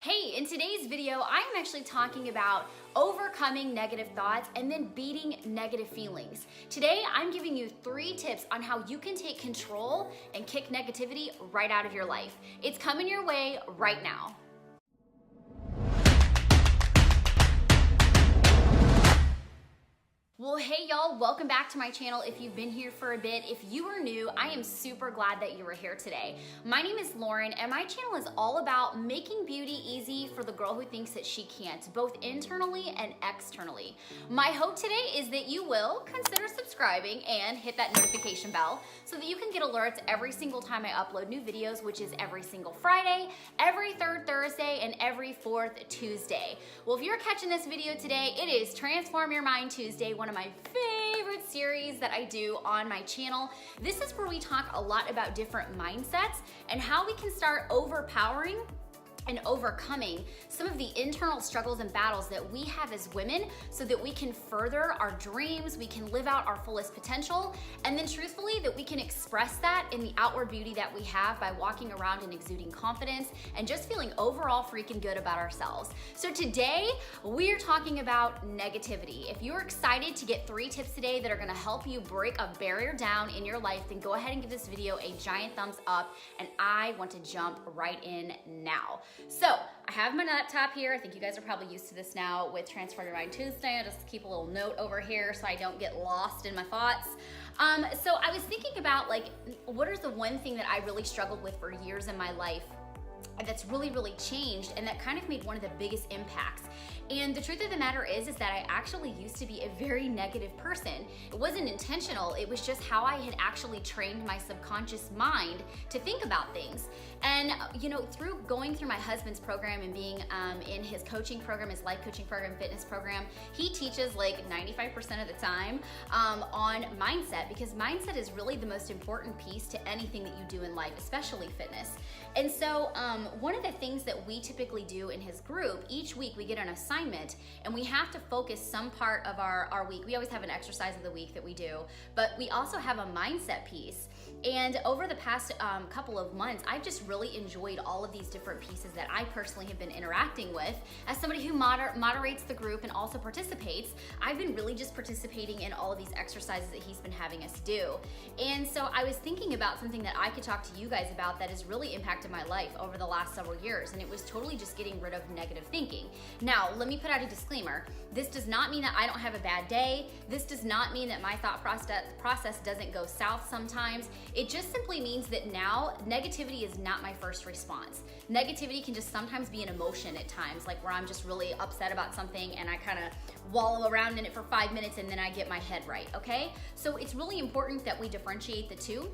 Hey, in today's video, I'm actually talking about overcoming negative thoughts and then beating negative feelings. Today, I'm giving you 3 tips on how you can take control and kick negativity right out of your life. It's coming your way right now. Well, hey y'all, welcome back to my channel if you've been here for a bit. If you are new, I am super glad that you are here today. My name is Lauren and my channel is all about making beauty easy for the girl who thinks that she can't, both internally and externally. My hope today is that you will consider subscribing and hit that notification bell so that you can get alerts every single time I upload new videos, which is every single Friday, every 3rd Thursday, and every 4th Tuesday. Well, if you're catching this video today, it is Transform Your Mind Tuesday, one of my favorite series that I do on my channel. This is where we talk a lot about different mindsets and how we can start overpowering and overcoming some of the internal struggles and battles that we have as women so that we can further our dreams, we can live out our fullest potential, and then truthfully that we can express that in the outward beauty that we have by walking around and exuding confidence and just feeling overall freaking good about ourselves. So today we're talking about negativity. If you're excited to get 3 tips today that are gonna help you break a barrier down in your life, then go ahead and give this video a giant thumbs up, and I want to jump right in now. So I have my laptop here. I think you guys are probably used to this now with Transform Your Mind Tuesday. I just keep a little note over here so I don't get lost in my thoughts. So I was thinking about what is the one thing that I really struggled with for years in my life that's really changed and that kind of made one of the biggest impacts. And the truth of the matter is that I actually used to be a very negative person. It wasn't intentional, it was just how I had actually trained my subconscious mind to think about things. And through going through my husband's program and being in his coaching program, his life coaching program, fitness program, he teaches like 95% of the time on mindset, because mindset is really the most important piece to anything that you do in life, especially fitness. And so one of the things that we typically do in his group, each week we get an assignment and we have to focus some part of our week. We always have an exercise of the week that we do, but we also have a mindset piece. And over the past couple of months, I've just really enjoyed all of these different pieces that I personally have been interacting with. As somebody who moderates the group and also participates, I've been really just participating in all of these exercises that he's been having us do. And so I was thinking about something that I could talk to you guys about that has really impacted my life over the last several years, and it was totally just getting rid of negative thinking. Now, let me put out a disclaimer. This does not mean that I don't have a bad day. This does not mean that my thought process doesn't go south sometimes. It just simply means that now negativity is not my first response. Negativity can just sometimes be an emotion at times, like where I'm just really upset about something and I kind of wallow around in it for 5 minutes and then I get my head right, okay? So it's really important that we differentiate the two,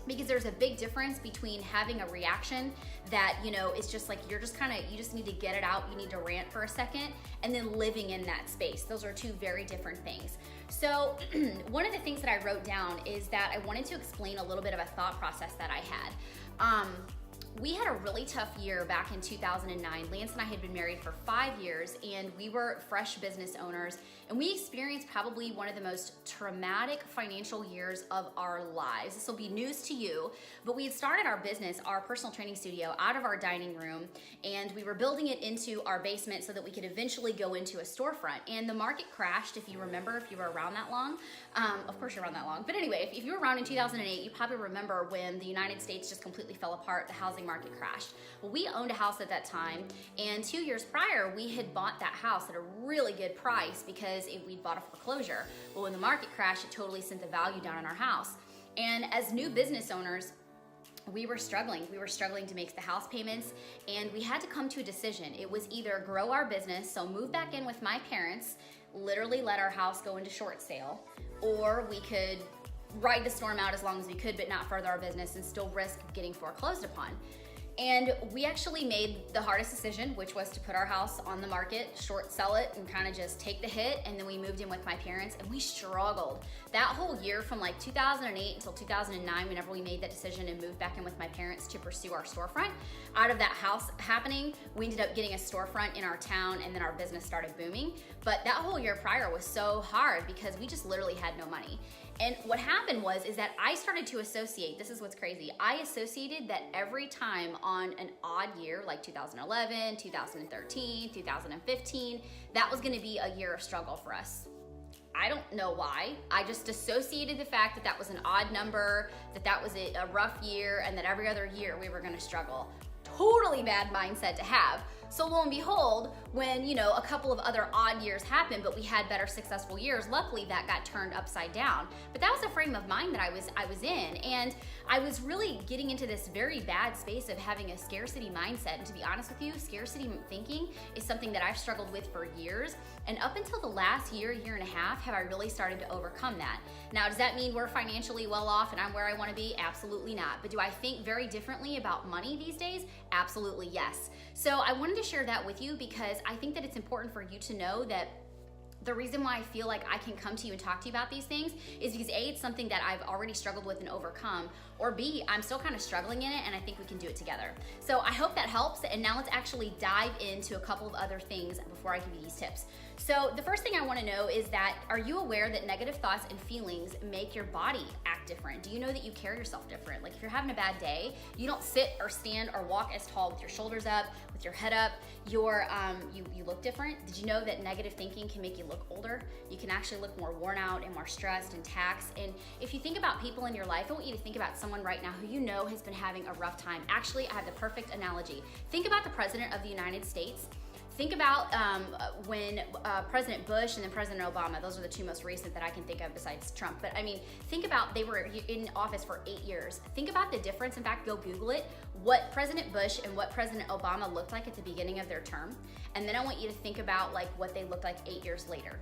because there's a big difference between having a reaction that, it's just like you just need to get it out, you need to rant for a second, and then living in that space. Those are 2 very different things. So one of the things that I wrote down is that I wanted to explain a little bit of a thought process that I had. We had a really tough year back in 2009. Lance and I had been married for 5 years and we were fresh business owners, and we experienced probably one of the most traumatic financial years of our lives. This will be news to you, but we had started our business, our personal training studio, out of our dining room, and we were building it into our basement so that we could eventually go into a storefront. And the market crashed, if you remember, if you were around that long. Of course you're around that long, but anyway, if you were around in 2008, you probably remember when the United States just completely fell apart, the housing market crashed. Well, we owned a house at that time, and 2 years prior, we had bought that house at a really good price because we'd bought a foreclosure. But when the market crashed, it totally sent the value down on our house. And as new business owners, we were struggling. We were struggling to make the house payments, and we had to come to a decision. It was either grow our business, so move back in with my parents, literally let our house go into short sale, or we could ride the storm out as long as we could, but not further our business and still risk getting foreclosed upon. And we actually made the hardest decision, which was to put our house on the market, short sell it, and kind of just take the hit. And then we moved in with my parents, and we struggled. That whole year from like 2008 until 2009, whenever we made that decision and moved back in with my parents to pursue our storefront, out of that house happening, we ended up getting a storefront in our town, and then our business started booming. But that whole year prior was so hard because we just literally had no money. And what happened is that I started to associate, this is what's crazy, I associated that every time on an odd year, like 2011, 2013, 2015, that was gonna be a year of struggle for us. I don't know why. I just associated the fact that that was an odd number, that was a rough year, and that every other year we were gonna struggle. Totally bad mindset to have. So lo and behold, when a couple of other odd years happened, but we had better successful years, luckily that got turned upside down. But that was a frame of mind that I was in, and I was really getting into this very bad space of having a scarcity mindset. And to be honest with you, scarcity thinking is something that I've struggled with for years. And up until the last year and a half, have I really started to overcome that. Now, does that mean we're financially well off and I'm where I want to be? Absolutely not. But do I think very differently about money these days? Absolutely yes. So I wanted to share that with you because I think that it's important for you to know that the reason why I feel like I can come to you and talk to you about these things is because A, it's something that I've already struggled with and overcome, or B, I'm still kind of struggling in it and I think we can do it together. So I hope that helps, and now let's actually dive into a couple of other things before I give you these tips. So the first thing I want to know is that, are you aware that negative thoughts and feelings make your body act different? Do you know that you carry yourself different? Like if you're having a bad day, you don't sit or stand or walk as tall with your shoulders up, with your head up. You look different. Did you know that negative thinking can make you look older? You can actually look more worn out and more stressed and taxed. And if you think about people in your life, I want you to think about someone right now who you know has been having a rough time. Actually, I have the perfect analogy. Think about the President of the United States. Think about when President Bush and then President Obama, those are the two most recent that I can think of besides Trump. But I mean, think about, they were in office for 8 years. Think about the difference. In fact, go Google it, what President Bush and what President Obama looked like at the beginning of their term. And then I want you to think about like what they looked like 8 years later.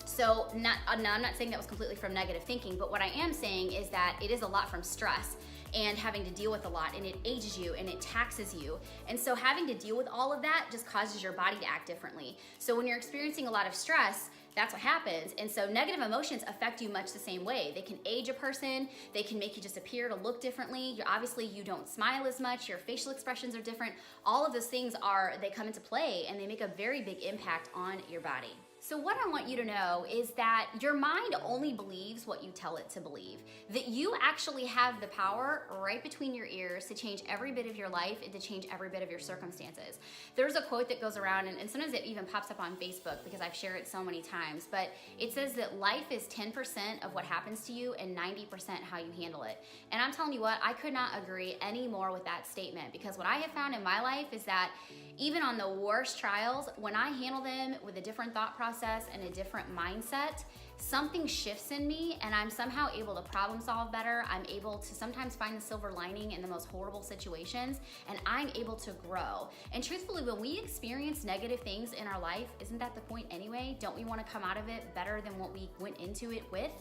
So now I'm not saying that was completely from negative thinking, but what I am saying is that it is a lot from stress and having to deal with a lot, and it ages you and it taxes you. And so having to deal with all of that just causes your body to act differently. So when you're experiencing a lot of stress, that's what happens. And so negative emotions affect you much the same way. They can age a person, they can make you just appear to look differently. Obviously you don't smile as much, your facial expressions are different. All of those things they come into play and they make a very big impact on your body. So what I want you to know is that your mind only believes what you tell it to believe. That you actually have the power right between your ears to change every bit of your life and to change every bit of your circumstances. There's a quote that goes around, and sometimes it even pops up on Facebook because I've shared it so many times, but it says that life is 10% of what happens to you and 90% how you handle it. And I'm telling you what, I could not agree any more with that statement, because what I have found in my life is that even on the worst trials, when I handle them with a different thought process and a different mindset, something shifts in me and I'm somehow able to problem solve better. I'm able to sometimes find the silver lining in the most horrible situations, and I'm able to grow. And truthfully, when we experience negative things in our life, isn't that the point anyway? Don't we want to come out of it better than what we went into it with?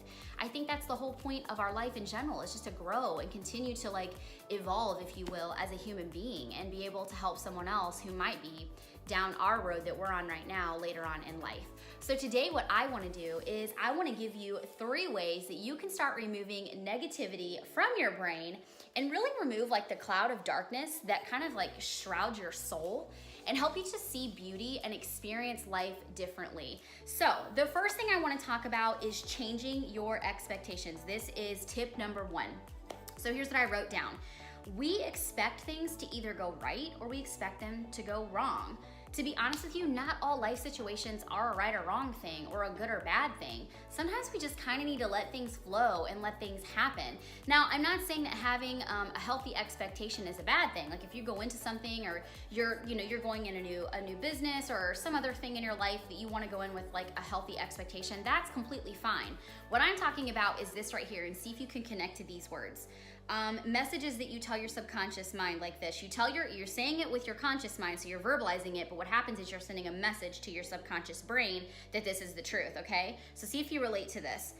I think that's the whole point of our life in general, is just to grow and continue to evolve, if you will, as a human being, and be able to help someone else who might be down our road that we're on right now later on in life. So today what I want to do is I want to give you 3 ways that you can start removing negativity from your brain and really remove the cloud of darkness that kind of shrouds your soul, and help you to see beauty and experience life differently. So the first thing I want to talk about is changing your expectations. This is tip number 1. So here's what I wrote down. We expect things to either go right or we expect them to go wrong. To be honest with you, not all life situations are a right or wrong thing or a good or bad thing. Sometimes we just kind of need to let things flow and let things happen. Now, I'm not saying that having a healthy expectation is a bad thing. Like if you go into something, or you're going in a new business or some other thing in your life that you want to go in with a healthy expectation, that's completely fine. What I'm talking about is this right here, and see if you can connect to these words. Messages that you tell your subconscious mind like this. You're saying it with your conscious mind, so you're verbalizing it, but what happens is you're sending a message to your subconscious brain that this is the truth, okay? So see if you relate to this.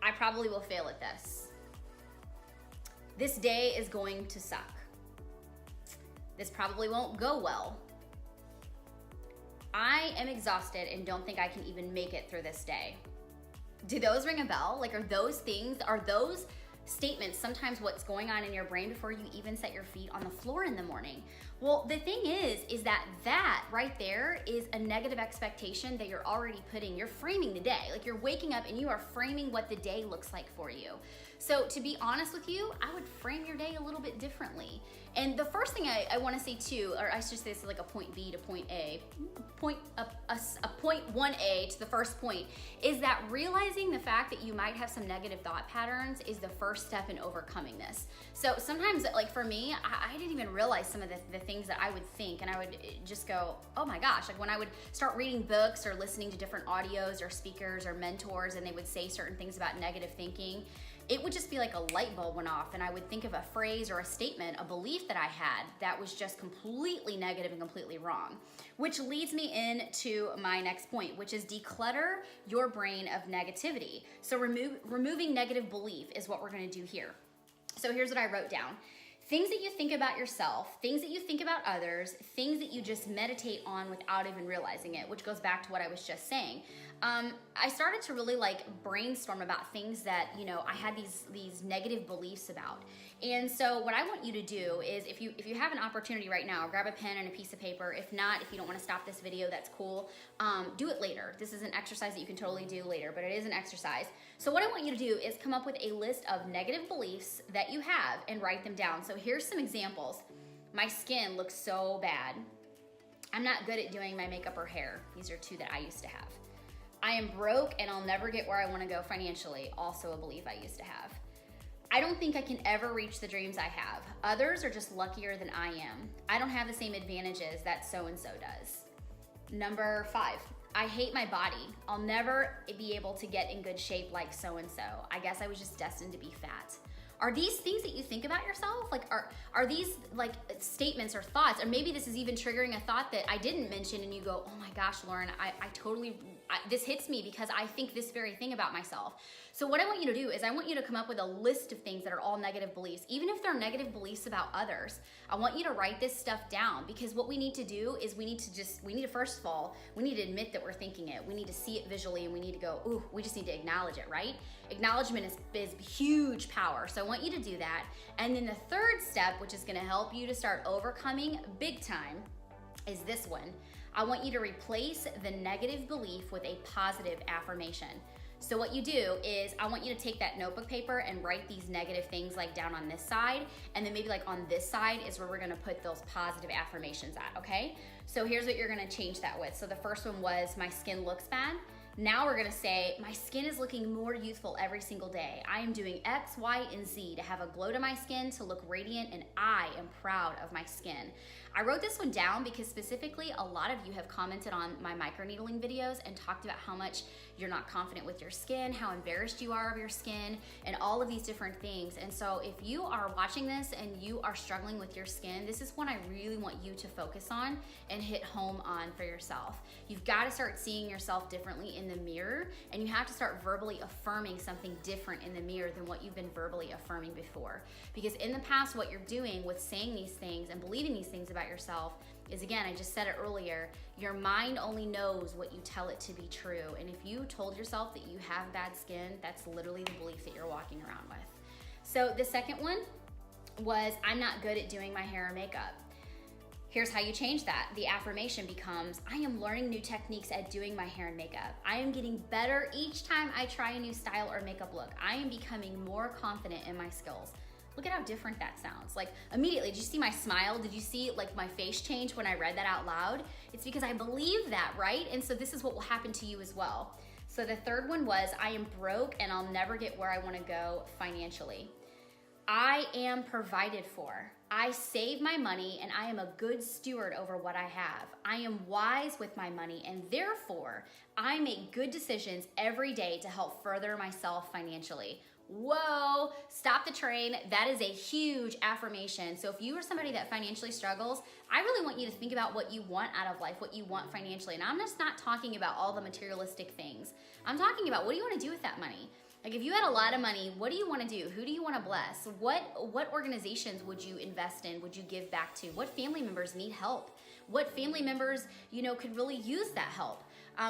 I probably will fail at this. This day is going to suck. This probably won't go well. I am exhausted and don't think I can even make it through this day. Do those ring a bell? Are those statements sometimes what's going on in your brain before you even set your feet on the floor in the morning? Well, the thing is that right there is a negative expectation that you're already you're framing the day. Like you're waking up and you are framing what the day looks like for you. So to be honest with you, I would frame your day a little bit differently. And the first thing I want to say too, or I should say this is like a point B to point A, a point 1A to the first point, is that realizing the fact that you might have some negative thought patterns is the first step in overcoming this. So sometimes, like for me, I didn't even realize some of the things that I would think, and I would just go, oh my gosh, like when I would start reading books or listening to different audios or speakers or mentors, and they would say certain things about negative thinking, it would just be like a light bulb went off, and I would think of a phrase or a statement, a belief that I had that was just completely negative and completely wrong. Which leads me into my next point, which is declutter your brain of negativity. So removing negative belief is what we're gonna do here. So here's what I wrote down. Things that you think about yourself, things that you think about others, things that you just meditate on without even realizing it, which goes back to what I was just saying. I started to really like brainstorm about things that, you know, I had these negative beliefs about. And so what I want you to do is if you have an opportunity right now, grab a pen and a piece of paper. If not, if you don't want to stop this video, that's cool. Do it later. This is an exercise that you can totally do later, but it is an exercise. So what I want you to do is come up with a list of negative beliefs that you have and write them down. So here's some examples. My skin looks so bad. I'm not good at doing my makeup or hair. These are two that I used to have. I am broke and I'll never get where I want to go financially. Also a belief I used to have. I don't think I can ever reach the dreams I have. Others are just luckier than I am. I don't have the same advantages that so-and-so does. Number 5, I hate my body. I'll never be able to get in good shape like so-and-so. I guess I was just destined to be fat. Are these things that you think about yourself? Like, are these like statements or thoughts? Or maybe this is even triggering a thought that I didn't mention and you go, oh my gosh, Lauren, this hits me because I think this very thing about myself. So what I want you to do is I want you to come up with a list of things that are all negative beliefs. Even if they're negative beliefs about others, I want you to write this stuff down, because what we need to do is we need to first of all, we need to admit that we're thinking it. We need to see it visually, and we need to go, ooh, we just need to acknowledge it, right? Acknowledgement is huge power. So I want you to do that. And then the third step, which is gonna help you to start overcoming big time, is this one. I want you to replace the negative belief with a positive affirmation. So what you do is I want you to take that notebook paper and write these negative things like down on this side, and then maybe like on this side is where we're gonna put those positive affirmations at, okay? So here's what you're gonna change that with. So the first one was my skin looks bad. Now we're gonna say, my skin is looking more youthful every single day. I am doing X, Y, and Z to have a glow to my skin, to look radiant, and I am proud of my skin. I wrote this one down because specifically a lot of you have commented on my microneedling videos and talked about how much you're not confident with your skin, how embarrassed you are of your skin, and all of these different things. And so if you are watching this and you are struggling with your skin, this is one I really want you to focus on and hit home on for yourself. You've got to start seeing yourself differently in the mirror, and you have to start verbally affirming something different in the mirror than what you've been verbally affirming before. Because in the past, what you're doing with saying these things and believing these things about yourself is, again, I just said it earlier, your mind only knows what you tell it to be true. And if you told yourself that you have bad skin, that's literally the belief that you're walking around with. So the second one was, I'm not good at doing my hair or makeup. Here's how you change that. The affirmation becomes, I am learning new techniques at doing my hair and makeup. I am getting better each time I try a new style or makeup look. I am becoming more confident in my skills. Look at how different that sounds. Like immediately, did you see my smile? Did you see like my face change when I read that out loud? It's because I believe that, right? And so this is what will happen to you as well. So the third one was, I am broke and I'll never get where I wanna go financially. I am provided for. I save my money and I am a good steward over what I have. I am wise with my money, and therefore I make good decisions every day to help further myself financially. Whoa, stop the train. That is a huge affirmation. So if you are somebody that financially struggles, I really want you to think about what you want out of life, what you want financially. And I'm just not talking about all the materialistic things. I'm talking about, what do you want to do with that money? Like if you had a lot of money, what do you want to do? Who do you want to bless? What organizations would you invest in? Would you give back to? What family members need help? What family members, could really use that help?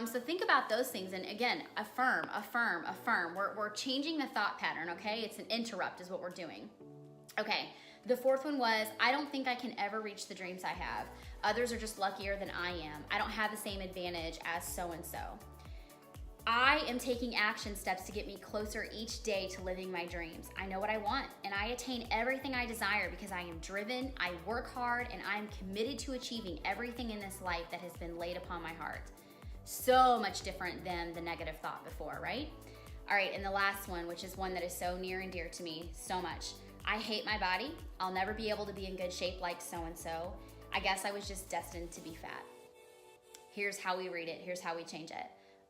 So think about those things, and again, affirm, affirm, affirm. We're changing the thought pattern, okay? It's an interrupt is what we're doing. Okay, The fourth one was, I don't think I can ever reach the dreams I have. Others are just luckier than I am. I don't have the same advantage as so-and-so. I am taking action steps to get me closer each day to living my dreams. I know what I want, and I attain everything I desire because I am driven, I work hard, and I am committed to achieving everything in this life that has been laid upon my heart. So much different than the negative thought before, right? All right, and the last one, which is one that is so near and dear to me so much. I hate my body. I'll never be able to be in good shape like so-and-so. I guess I was just destined to be fat. Here's how we read it. Here's how we change it.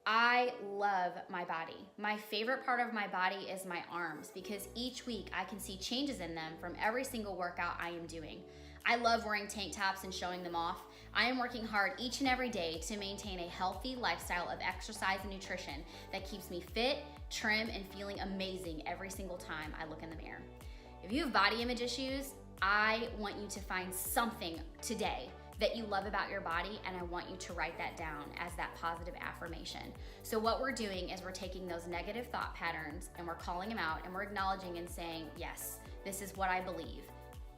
I love my body. My favorite part of my body is my arms because each week I can see changes in them from every single workout I am doing. I love wearing tank tops and showing them off. I am working hard each and every day to maintain a healthy lifestyle of exercise and nutrition that keeps me fit, trim, and feeling amazing every single time I look in the mirror. If you have body image issues, I want you to find something today that you love about your body, and I want you to write that down as that positive affirmation. So what we're doing is we're taking those negative thought patterns and we're calling them out and we're acknowledging and saying, yes, this is what I believe.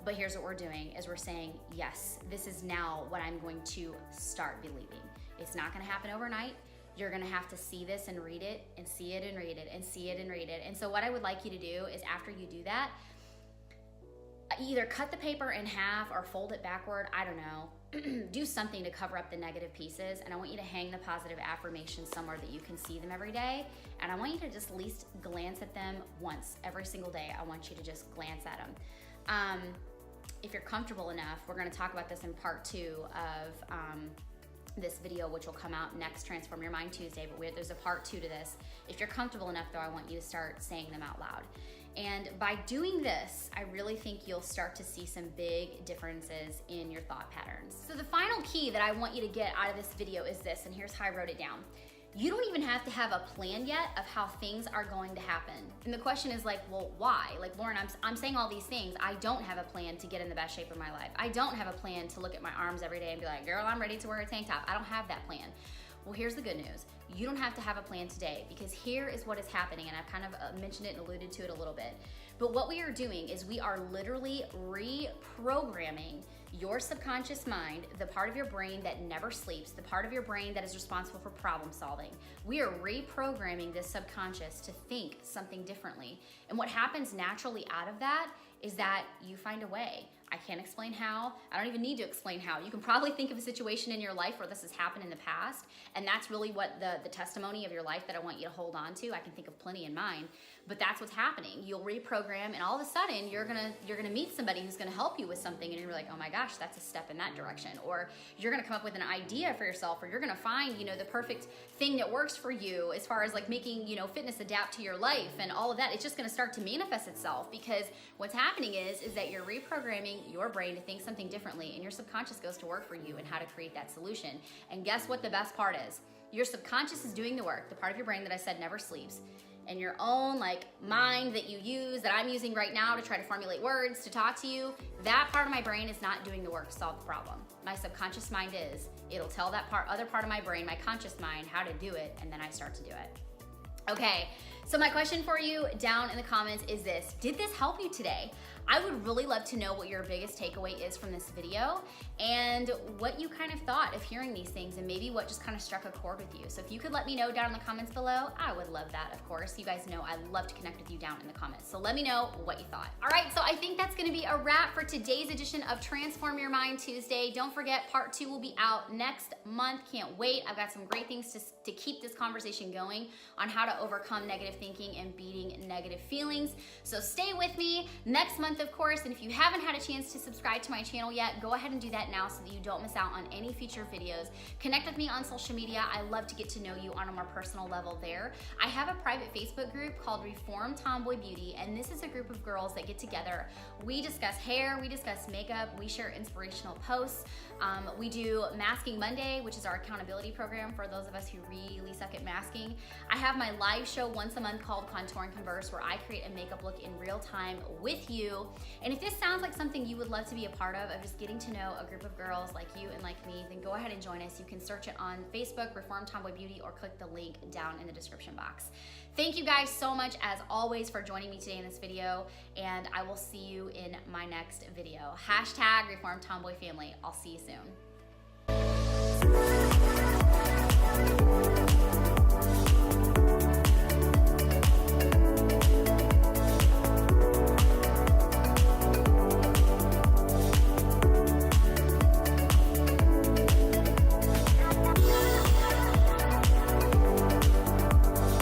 But here's what we're doing is we're saying, yes, this is now what I'm going to start believing. It's not gonna happen overnight. You're gonna have to see this and read it and see it and read it and see it and read it. And so what I would like you to do is after you do that, either cut the paper in half or fold it backward, I don't know. Do something to cover up the negative pieces, and I want you to hang the positive affirmations somewhere that you can see them every day, and I want you to just at least glance at them once every single day. I want you to just glance at them. If you're comfortable enough, we're going to talk about this in part 2 of this video, which will come out next Transform Your Mind Tuesday, but there's a part 2 to this. If you're comfortable enough though, I want you to start saying them out loud. And by doing this, I really think you'll start to see some big differences in your thought patterns. So the final key that I want you to get out of this video is this, and here's how I wrote it down. You don't even have to have a plan yet of how things are going to happen. And the question is like, well, why? Like, Lauren, I'm saying all these things. I don't have a plan to get in the best shape of my life. I don't have a plan to look at my arms every day and be like, girl, I'm ready to wear a tank top. I don't have that plan. Well, here's the good news. You don't have to have a plan today because here is what is happening, and I've kind of mentioned it and alluded to it a little bit. But what we are doing is we are literally reprogramming your subconscious mind, the part of your brain that never sleeps, the part of your brain that is responsible for problem solving. We are reprogramming this subconscious to think something differently. And what happens naturally out of that is that you find a way. I can't explain how. I don't even need to explain how. You can probably think of a situation in your life where this has happened in the past, and that's really what the testimony of your life that I want you to hold on to. I can think of plenty in mine, but that's what's happening. You'll reprogram, and all of a sudden you're gonna meet somebody who's gonna help you with something, and you're like, oh my gosh, that's a step in that direction. Or you're gonna come up with an idea for yourself, or you're gonna find, the perfect thing that works for you as far as like making, fitness adapt to your life and all of that. It's just gonna start to manifest itself, because what's happening is that you're reprogramming your brain to think something differently, and your subconscious goes to work for you and how to create that solution. And guess what the best part is? Your subconscious is doing the work, the part of your brain that I said never sleeps, and your own mind that you use, that I'm using right now to try to formulate words, to talk to you, that part of my brain is not doing the work to solve the problem. My subconscious mind is. It'll tell that other part of my brain, my conscious mind, how to do it, and then I start to do it. Okay, so my question for you down in the comments is this: did this help you today? I would really love to know what your biggest takeaway is from this video and what you kind of thought of hearing these things, and maybe what just kind of struck a chord with you. So if you could let me know down in the comments below, I would love that, of course. You guys know I love to connect with you down in the comments. So let me know what you thought. All right, so I think that's gonna be a wrap for today's edition of Transform Your Mind Tuesday. Don't forget, part 2 will be out next month. Can't wait. I've got some great things to keep this conversation going on how to overcome negative thinking and beating negative feelings. So stay with me next month, of course, and if you haven't had a chance to subscribe to my channel yet, go ahead and do that now so that you don't miss out on any future videos. Connect with me on social media. I love to get to know you on a more personal level there. I have a private Facebook group called Reform Tomboy Beauty, and this is a group of girls that get together. We discuss hair, we discuss makeup, we share inspirational posts. We do Masking Monday, which is our accountability program for those of us who really suck at masking. I have my live show once a month month called Contour and Converse, where I create a makeup look in real time with you. And if this sounds like something you would love to be a part of just getting to know a group of girls like you and like me, then go ahead and join us. You can search it on Facebook, Reformed Tomboy Beauty, or click the link down in the description box. Thank you guys so much, as always, for joining me today in this video, and I will see you in my next video. Hashtag Reformed Tomboy Family. I'll see you soon.